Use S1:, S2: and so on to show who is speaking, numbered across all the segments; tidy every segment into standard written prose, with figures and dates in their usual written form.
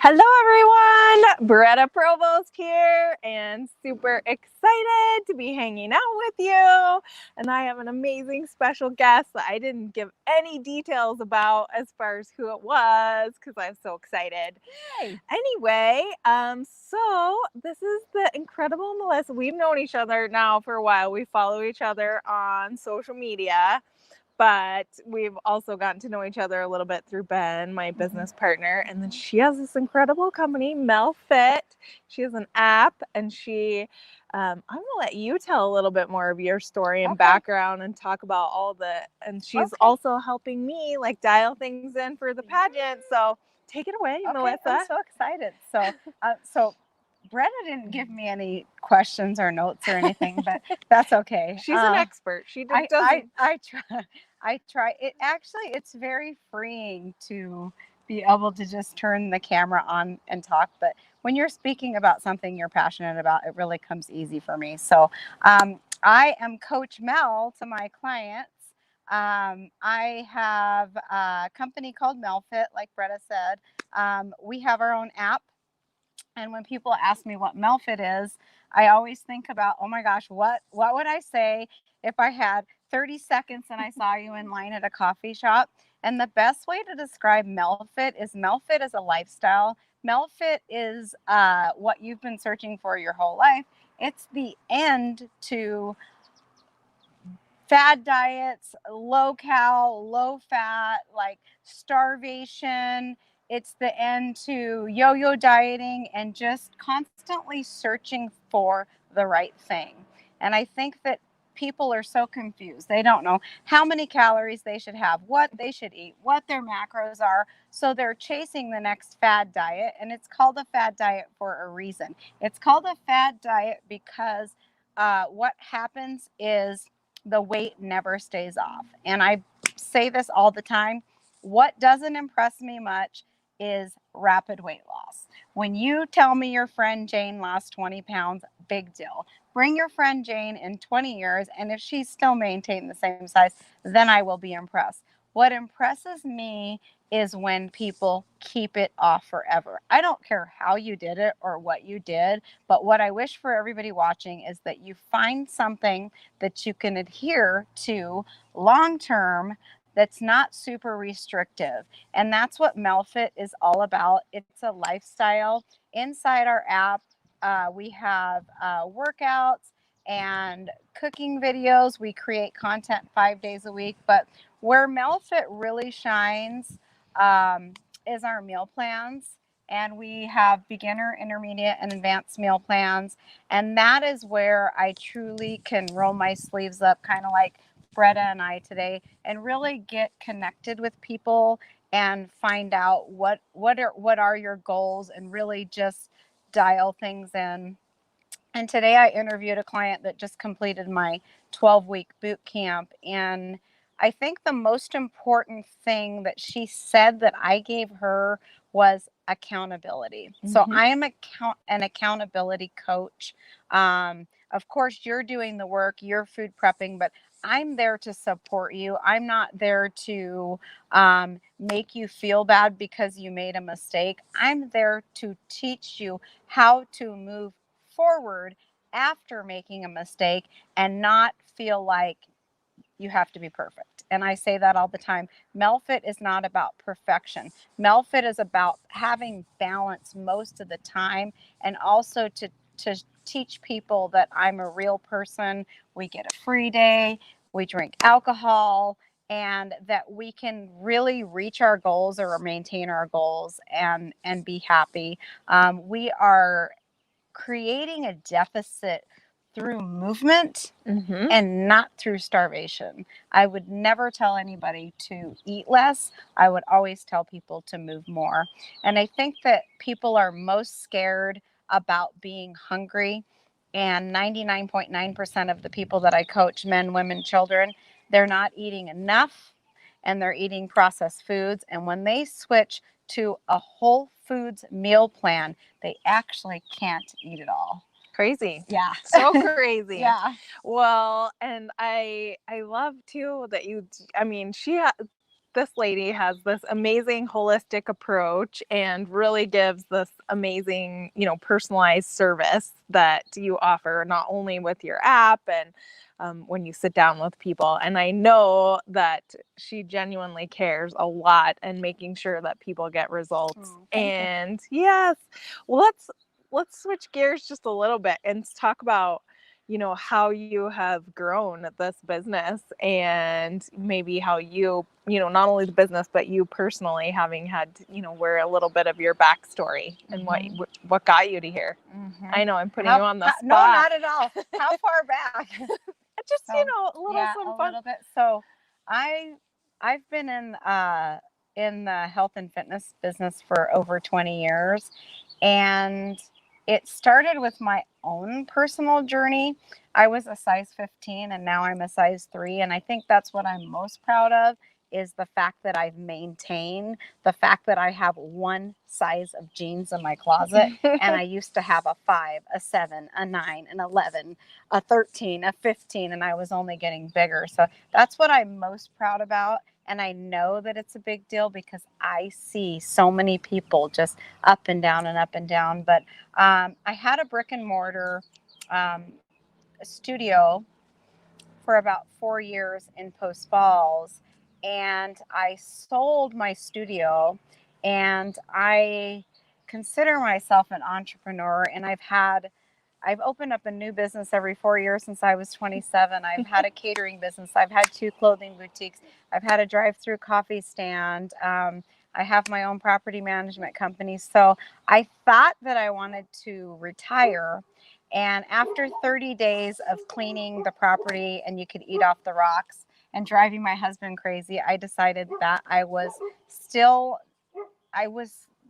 S1: Hello, everyone. Beretta Provost here, and super excited to be hanging out with you. And I have an amazing special guest that I didn't give any details about as far as who it was because I'm so excited.
S2: Yay.
S1: Anyway, so this is the incredible Melissa. We've known each other now for a while. We follow each other on social media. But we've also gotten to know each other a little bit through Ben, my business partner. And then she has this incredible company, MelFit. She has an app, and I'm going to let you tell a little bit more of your story and background and talk about and she's also helping me like dial things in for the pageant. So take it away, Melissa.
S2: I'm so excited. So Brenda didn't give me any questions or notes or anything, but that's okay.
S1: She's an expert. She just doesn't.
S2: I try. I try. It's very freeing to be able to just turn the camera on and talk. But when you're speaking about something you're passionate about, it really comes easy for me. So I am Coach Mel to my clients. I have a company called MelFit, like Bretta said. We have our own app. And when people ask me what MelFit is, I always think about, oh my gosh, what would I say if I had 30 seconds and I saw you in line at a coffee shop? And the best way to describe MelFit is a lifestyle. MelFit is what you've been searching for your whole life. It's the end to fad diets, low cal, low fat, like starvation. It's the end to yo-yo dieting and just constantly searching for the right thing. And I think that people are so confused. They don't know how many calories they should have, what they should eat, what their macros are. So they're chasing the next fad diet. And it's called a fad diet for a reason. It's called a fad diet because what happens is the weight never stays off. And I say this all the time. What doesn't impress me much is rapid weight loss. When you tell me your friend Jane lost 20 pounds, big deal. Bring your friend Jane in 20 years, and if she's still maintained the same size, then I will be impressed. What impresses me is when people keep it off forever. I don't care how you did it or what you did, but what I wish for everybody watching is that you find something that you can adhere to long term that's not super restrictive. And that's what MelFit is all about. It's a lifestyle. Inside our app, we have workouts and cooking videos. We create content 5 days a week. But where MelFit really shines is our meal plans. And we have beginner, intermediate, and advanced meal plans. And that is where I truly can roll my sleeves up, kind of like Bretta and I today, and really get connected with people and find out what are your goals and really just dial things in. And today I interviewed a client that just completed my 12-week boot camp. And I think the most important thing that she said that I gave her was accountability. Mm-hmm. So I am an accountability coach. Of course, you're doing the work, you're food prepping, but I'm there to support you. I'm not there to make you feel bad because you made a mistake. I'm there to teach you how to move forward after making a mistake and not feel like you have to be perfect. And I say that all the time. MelFit is not about perfection. MelFit is about having balance most of the time, and also to teach people that I'm a real person. We get a free day, we drink alcohol, and that we can really reach our goals or maintain our goals and be happy. We are creating a deficit through movement and not through starvation. I would never tell anybody to eat less. I would always tell people to move more. And I think that people are most scared about being hungry. And 99.9% of the people that I coach, men, women, children, they're not eating enough and they're eating processed foods. And when they switch to a whole foods meal plan, they actually can't eat it all.
S1: Crazy.
S2: Yeah.
S1: So crazy.
S2: Yeah.
S1: Well, and I love too that this lady has this amazing holistic approach and really gives this amazing, personalized service that you offer not only with your app and when you sit down with people. And I know that she genuinely cares a lot in making sure that people get results. And yes, well, let's switch gears just a little bit and talk about how you have grown this business and maybe how you not only the business but you personally having had we're a little bit of your backstory and what got you to here. I know I'm putting you on the spot.
S2: No, not at all. How far back?
S1: Just a little some fun.
S2: A little bit. So I've been in the health and fitness business for over 20 years, and it started with my own personal journey. I was a size 15 and now I'm a size 3. And I think that's what I'm most proud of, is the fact that I've maintained the fact that I have one size of jeans in my closet. And I used to have a 5, a 7, a 9, an 11, a 13, a 15, and I was only getting bigger. So that's what I'm most proud about. And I know that it's a big deal because I see so many people just up and down and up and down. But I had a brick and mortar studio for about 4 years in Post Falls. And I sold my studio, and I consider myself an entrepreneur. And I've opened up a new business every 4 years since I was 27. I've had a catering business. I've had 2 clothing boutiques. I've had a drive-through coffee stand. I have my own property management company. So I thought that I wanted to retire. And after 30 days of cleaning the property, and you could eat off the rocks, and driving my husband crazy, I decided that I was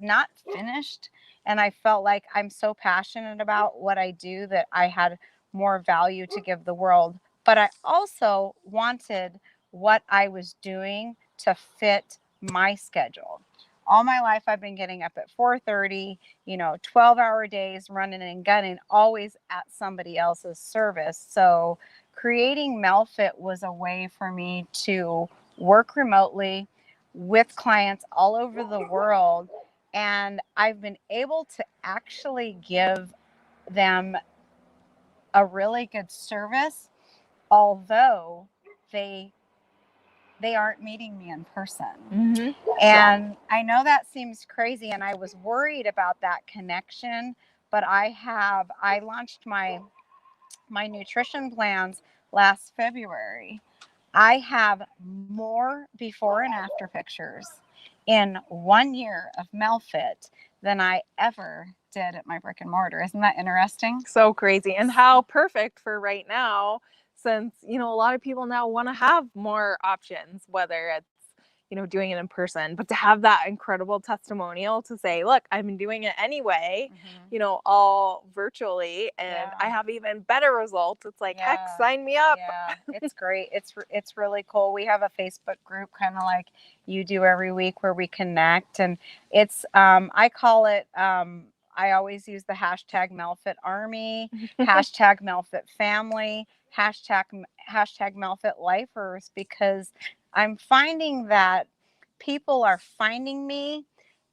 S2: not finished. And I felt like I'm so passionate about what I do that I had more value to give the world. But I also wanted what I was doing to fit my schedule. All my life, I've been getting up at 4:30, 12-hour days, running and gunning, always at somebody else's service. So creating Melfit was a way for me to work remotely with clients all over the world. And I've been able to actually give them a really good service, although they aren't meeting me in person. And I know that seems crazy, and I was worried about that connection, but I launched my nutrition plans last February. I have more before and after pictures in 1 year of Melfit than I ever did at my brick and mortar. Isn't that interesting?
S1: So crazy. And how perfect for right now, since, a lot of people now want to have more options, whether it's, doing it in person, but to have that incredible testimonial to say, look, I've been doing it anyway, all virtually, and I have even better results. It's like, heck, sign me up.
S2: Yeah, it's great. It's really cool. We have a Facebook group kind of like you do every week where we connect, and it's, I call it, I always use the hashtag Melfit Army, hashtag Melfit Family, hashtag Melfit Lifers, because I'm finding that people are finding me,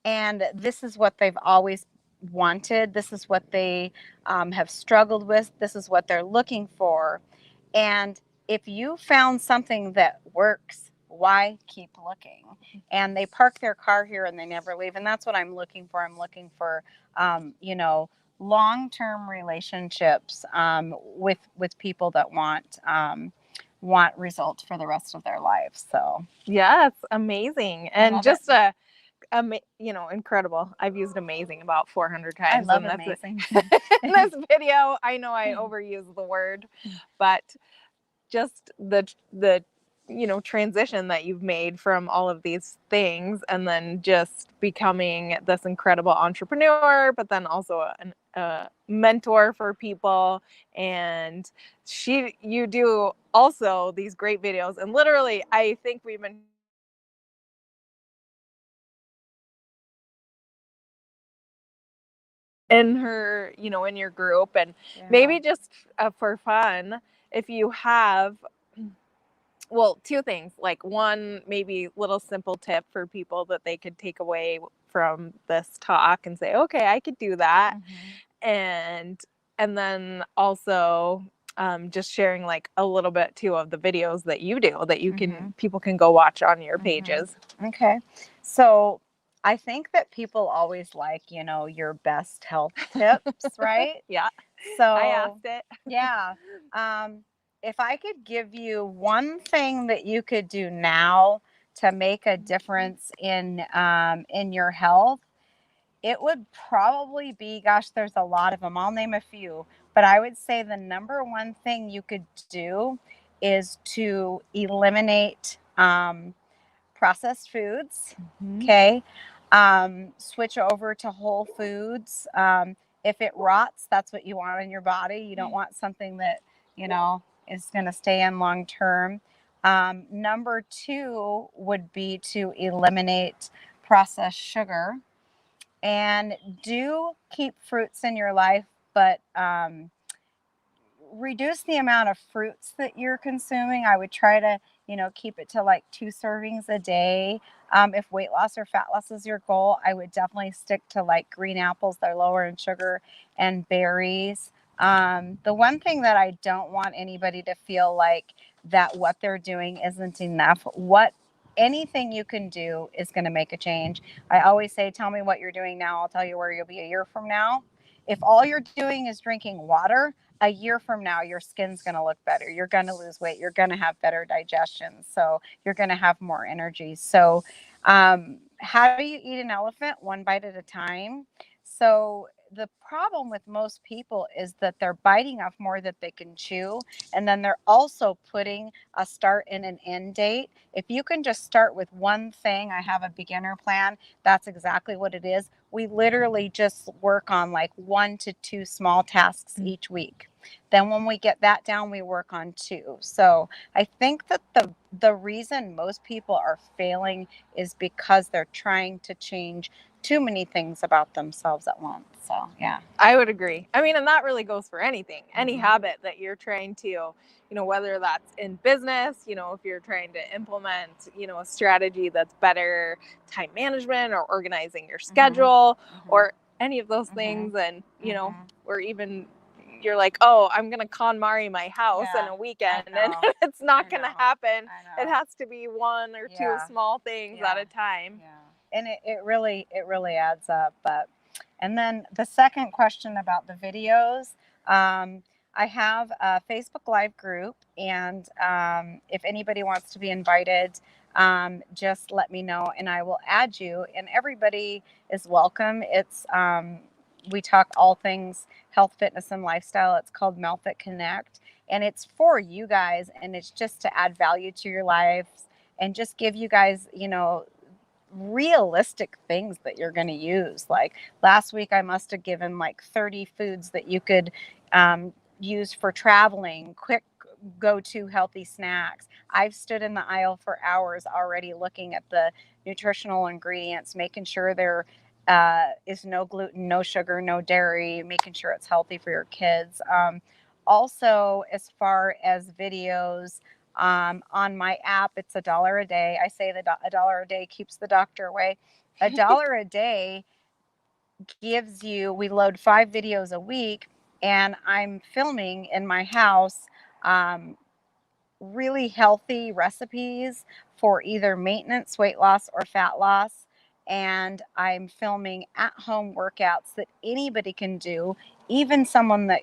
S2: and this is what they've always wanted. This is what they have struggled with. This is what they're looking for. And if you found something that works, why keep looking? And they park their car here and they never leave. And that's what I'm looking for. I'm looking for, long-term relationships with people that want results for the rest of their lives. So
S1: yeah, it's amazing. And just incredible. I've used amazing about 400 times.
S2: I love amazing.
S1: In this video, I know I overuse the word, but just the transition that you've made from all of these things, and then just becoming this incredible entrepreneur, but then also a mentor for people. And you do also these great videos, and literally I think we've been in her, in your group, and maybe just for fun, if you have Well, two things. Like one, maybe little simple tip for people that they could take away from this talk and say, okay, I could do that. And then also just sharing like a little bit too of the videos that you do that you can people can go watch on your pages.
S2: Okay. So I think that people always like, you know, your best health tips, right?
S1: Yeah,
S2: So
S1: I asked it.
S2: yeah. If I could give you one thing that you could do now to make a difference in your health, it would probably be, gosh, there's a lot of them. I'll name a few, but I would say the number one thing you could do is to eliminate processed foods. Okay. Switch over to whole foods. If it rots, that's what you want in your body. You don't want something that, you know, is going to stay in long term. Number two would be to eliminate processed sugar, and do keep fruits in your life, but reduce the amount of fruits that you're consuming. I would try to, you know, keep it to like 2 servings a day. If weight loss or fat loss is your goal, I would definitely stick to like green apples. They're lower in sugar, and berries. The one thing that I don't want anybody to feel like that what they're doing isn't enough. What anything you can do is going to make a change. I always say, tell me what you're doing now. I'll tell you where you'll be a year from now. If all you're doing is drinking water, a year from now, your skin's going to look better. You're going to lose weight. You're going to have better digestion. So you're going to have more energy. So, how do you eat an elephant? One bite at a time. So, the problem with most people is that they're biting off more that they can chew. And then they're also putting a start and an end date. If you can just start with one thing, I have a beginner plan. That's exactly what it is. We literally just work on like 1 to 2 small tasks each week. Then when we get that down, we work on 2. So I think that the reason most people are failing is because they're trying to change too many things about themselves at once. So yeah.
S1: I would agree. I mean, and that really goes for anything, any habit that you're trying to, you know, whether that's in business, you know, if you're trying to implement, you know, a strategy that's better time management or organizing your schedule or any of those things. And, you know, or even you're like, oh, I'm going to KonMari my house in a weekend, and it's not going to happen. It has to be 1 or 2 small things at a time.
S2: And it really adds up. But and then the second question about the videos, I have a Facebook Live group, and if anybody wants to be invited, just let me know and I will add you. And everybody is welcome. It's we talk all things health, fitness, and lifestyle. It's called Melfit Connect, and it's for you guys, and it's just to add value to your lives and just give you guys, you know, realistic things that you're going to use. Like last week, I must have given like 30 foods that you could use for traveling, quick go-to healthy snacks. I've stood in the aisle for hours already looking at the nutritional ingredients, making sure there is no gluten, no sugar, no dairy, making sure it's healthy for your kids. Also, as far as videos, on my app, it's $1 a day. I say that $1 a day keeps the doctor away. $1 a day gives you, we load 5 videos a week, and I'm filming in my house really healthy recipes for either maintenance, weight loss, or fat loss. And I'm filming at-home workouts that anybody can do, even someone that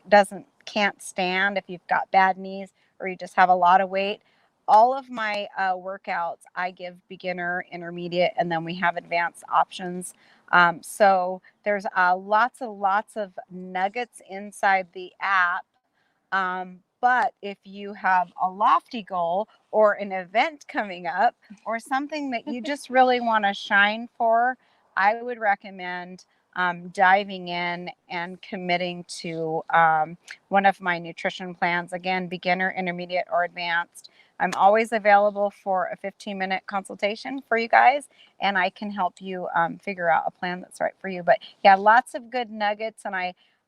S2: can't stand, if you've got bad knees or you just have a lot of weight. All of my workouts, I give beginner, intermediate, and then we have advanced options. So there's lots of nuggets inside the app. But if you have a lofty goal or an event coming up or something that you just really want to shine for, I would recommend diving in and committing to one of my nutrition plans. Again, beginner, intermediate, or advanced. I'm always available for a 15-minute consultation for you guys, and I can help you figure out a plan that's right for you. But yeah, lots of good nuggets, and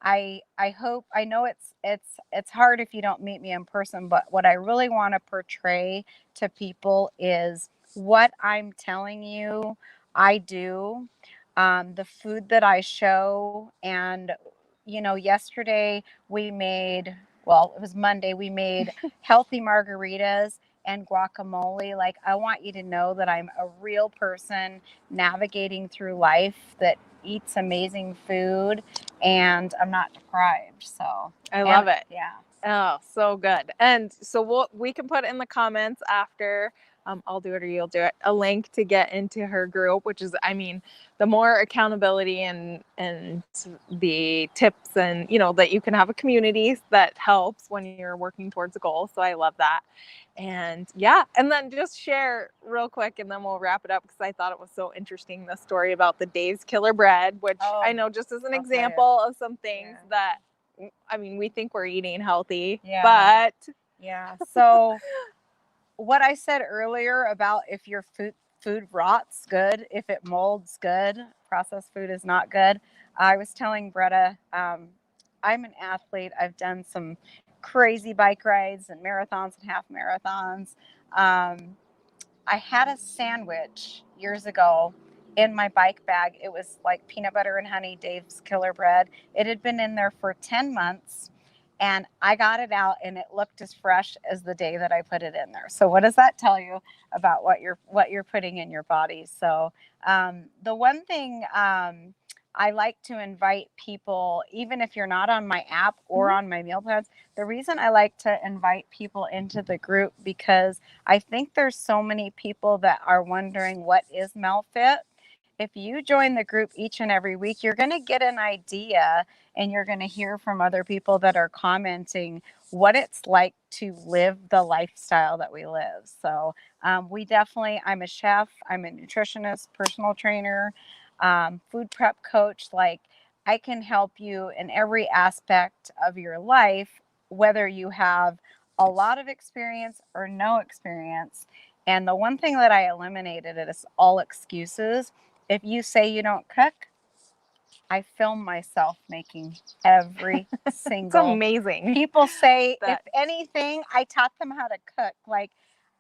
S2: I hope, I know it's hard if you don't meet me in person, but what I really want to portray to people is what I'm telling you I do, the food that I show. And yesterday we made, well, it was Monday, we made healthy margaritas and guacamole. Like, I want you to know that I'm a real person navigating through life that eats amazing food, and I'm not deprived. So
S1: I love it.
S2: Yeah.
S1: Oh, so good. And so we can put in the comments after, I'll do it or you'll do it, a link to get into her group, which is, I mean, the more accountability and the tips and, that you can have a community that helps when you're working towards a goal. So I love that. And yeah, and then just share real quick and then we'll wrap it up, because I thought it was so interesting, the story about the Dave's Killer Bread, which I know just as an example of some things that, I mean, we think we're eating healthy, but
S2: yeah. So what I said earlier about if your food rots, good. If it molds, good. Processed food is not good. I was telling Bretta, I'm an athlete. I've done some crazy bike rides and marathons and half marathons. I had a sandwich years ago in my bike bag. It was like peanut butter and honey, Dave's Killer Bread. It had been in there for 10 months, and I got it out and it looked as fresh as the day that I put it in there. So what does that tell you about what you're putting in your body? So the one thing I like to invite people, even if you're not on my app or on my meal plans, the reason I like to invite people into the group, because I think there's so many people that are wondering, what is MELFIT? If you join the group each and every week, you're going to get an idea, and you're going to hear from other people that are commenting what it's like to live the lifestyle that we live. So I'm a chef, I'm a nutritionist, personal trainer, food prep coach. Like, I can help you in every aspect of your life, whether you have a lot of experience or no experience. And the one thing that I eliminated is all excuses. If you say you don't cook, I film myself making every
S1: it's
S2: single.
S1: amazing.
S2: People say, if anything, I taught them how to cook. Like,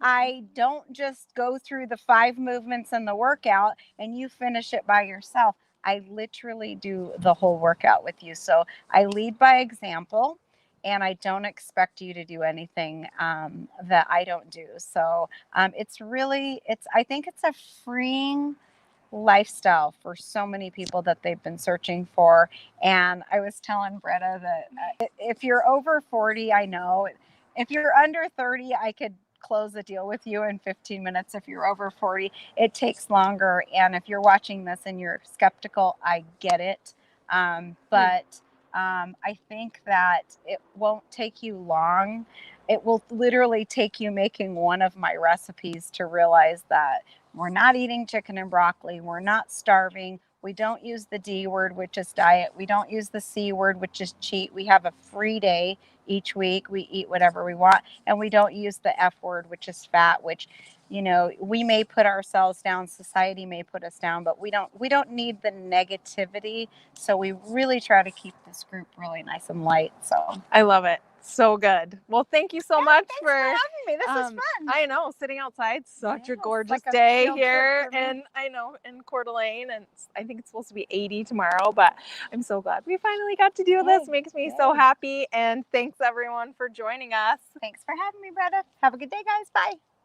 S2: I don't just go through the 5 movements in the workout and you finish it by yourself. I literally do the whole workout with you. So I lead by example, and I don't expect you to do anything that I don't do. So I think it's a freeing lifestyle for so many people that they've been searching for. And I was telling Bretta that if you're over 40, I know. If you're under 30, I could close the deal with you in 15 minutes. If you're over 40, it takes longer. And if you're watching this and you're skeptical, I get it. But I think that it won't take you long. It will literally take you making one of my recipes to realize that we're not eating chicken and broccoli. We're not starving. We don't use the D word, which is diet. We don't use the C word, which is cheat. We have a free day each week. We eat whatever we want. And we don't use the F word, which is fat, which, we may put ourselves down. Society may put us down, but we don't need the negativity. So we really try to keep this group really nice and light. So
S1: I love it. So good. Well, thank you so much
S2: for having me. This is fun.
S1: I know, sitting outside, such a gorgeous day here, and I know in Coeur d'Alene, and I think it's supposed to be 80 tomorrow, but I'm so glad we finally got to do this. Makes me so happy. And thanks everyone for joining us.
S2: Thanks for having me, Bretta. Have a good day, guys. Bye.